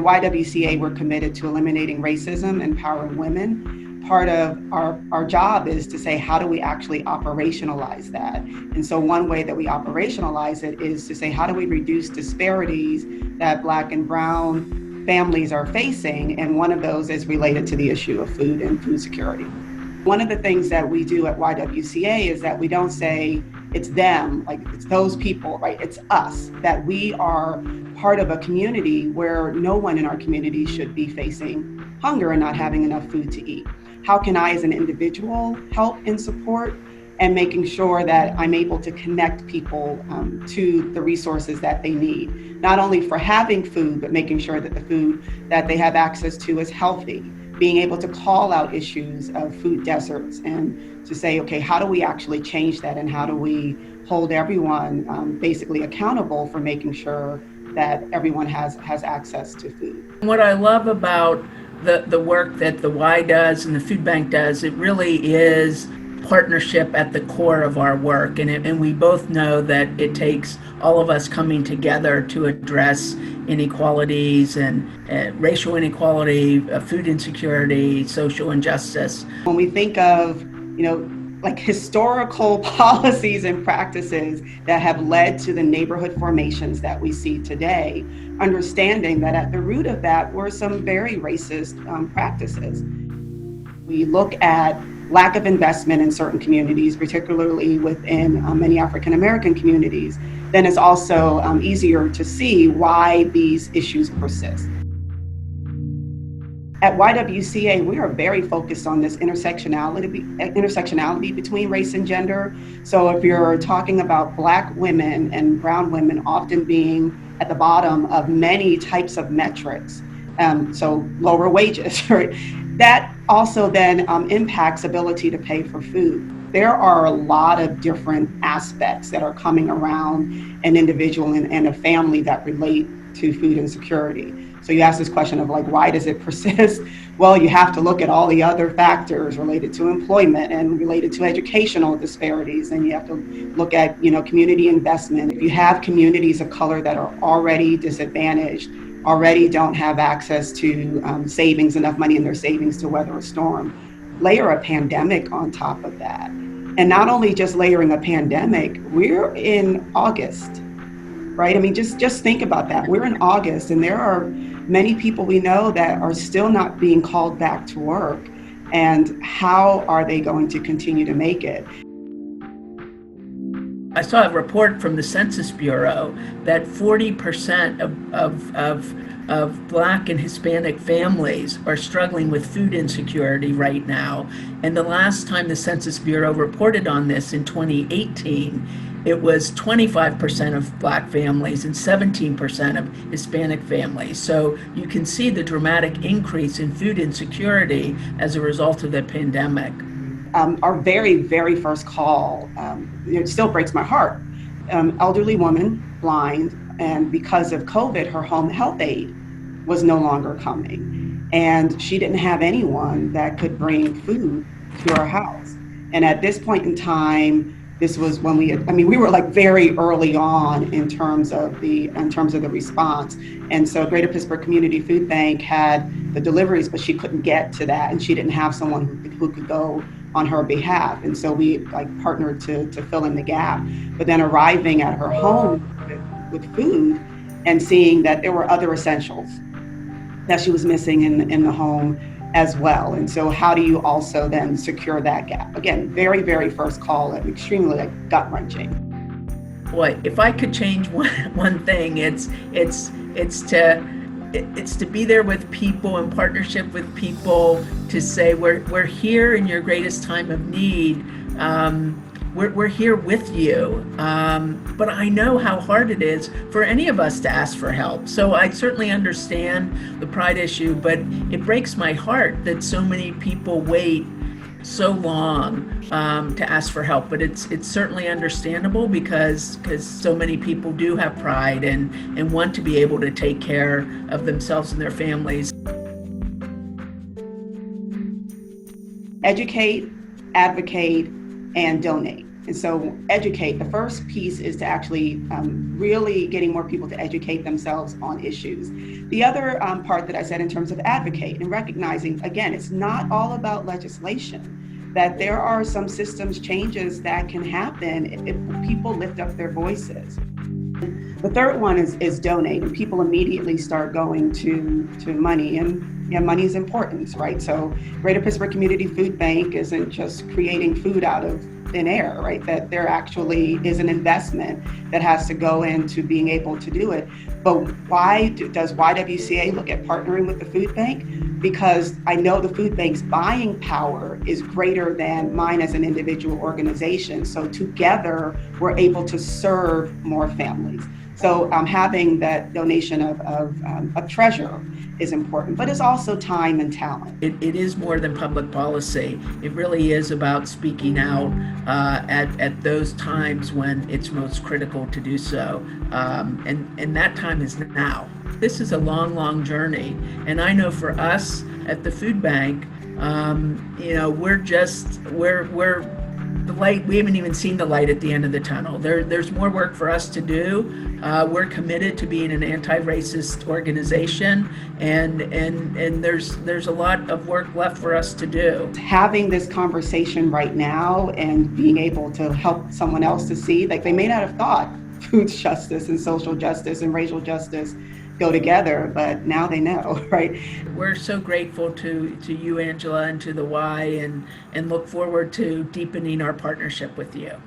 YWCA, we're committed to eliminating racism, empowering women. Part of our job is to say, how do we actually operationalize that? And so one way that we operationalize it is to say, how do we reduce disparities that Black and Brown families are facing? And one of those is related to the issue of food and food security. One of the things that we do at YWCA is that we don't say it's them, like it's those people, right? It's us, that we are part of a community where no one in our community should be facing hunger and not having enough food to eat. How can I as an individual help and support, and making sure that I'm able to connect people to the resources that they need, not only for having food, but making sure that the food that they have access to is healthy, being able to call out issues of food deserts and to say, okay, how do we actually change that, and how do we hold everyone basically accountable for making sure that everyone has access to food. What I love about the work that the Y does and the food bank does, it really is partnership at the core of our work. And we both know that it takes all of us coming together to address inequalities and racial inequality, food insecurity, social injustice. When we think of, like historical policies and practices that have led to the neighborhood formations that we see today, understanding that at the root of that were some very racist practices. We look at lack of investment in certain communities, particularly within many African American communities, then it's also easier to see why these issues persist. At YWCA, we are very focused on this intersectionality between race and gender. So if you're talking about Black women and brown women often being at the bottom of many types of metrics, so lower wages, right? That also then impacts ability to pay for food. There are a lot of different aspects that are coming around an individual and a family that relate to food insecurity. So you ask this question of like, why does it persist? Well, you have to look at all the other factors related to employment and related to educational disparities. And you have to look at, community investment. If you have communities of color that are already disadvantaged, already don't have access to savings, enough money in their savings to weather a storm, layer a pandemic on top of that. And not only just layering a pandemic, we're in August, right? I mean, just think about that. We're in August, and there are many people we know that are still not being called back to work. And how are they going to continue to make it? I saw a report from the Census Bureau that 40% of Black and Hispanic families are struggling with food insecurity right now. And the last time the Census Bureau reported on this in 2018, it was 25% of Black families and 17% of Hispanic families. So you can see the dramatic increase in food insecurity as a result of the pandemic. Our very, very first call, it still breaks my heart. Elderly woman, blind, and because of COVID, her home health aide was no longer coming. And she didn't have anyone that could bring food to her house. And at this point in time, this was when we were like very early on in terms of the response. And so Greater Pittsburgh Community Food Bank had the deliveries, but she couldn't get to that, and she didn't have someone who could go on her behalf. And so we partnered to fill in the gap. But then arriving at her home with food and seeing that there were other essentials that she was missing in the home as well. And so how do you also then secure that gap? Again, very, very first call, and extremely gut-wrenching. Boy, if I could change one thing, it's to be there with people, in partnership with people, to say we're here in your greatest time of need. We're here with you, but I know how hard it is for any of us to ask for help. So I certainly understand the pride issue, but it breaks my heart that so many people wait so long to ask for help. But it's certainly understandable because so many people do have pride and want to be able to take care of themselves and their families. Educate, advocate, and donate. And so educate, the first piece is to actually really getting more people to educate themselves on issues. The other part that I said in terms of advocate and recognizing, again, it's not all about legislation, that there are some systems changes that can happen if people lift up their voices. The third one is donate, and people immediately start going to money, and yeah, money is important, right? So Greater Pittsburgh Community Food Bank isn't just creating food out of thin air, right? That there actually is an investment that has to go into being able to do it. But why does YWCA look at partnering with the food bank? Because I know the food bank's buying power is greater than mine as an individual organization. So together, we're able to serve more families. So having that donation of treasure is important, but it's also time and talent. It is more than public policy. It really is about speaking out at those times when it's most critical to do so. And that time is now. This is a long, long journey. And I know for us at the food bank, we're the light, we haven't even seen the light at the end of the tunnel. There's more work for us to do. We're committed to being an anti-racist organization, and there's a lot of work left for us to do. Having this conversation right now and being able to help someone else to see, like they may not have thought food justice and social justice and racial justice go together, but now they know, right? We're so grateful to you, Angela, and to the Y, and look forward to deepening our partnership with you.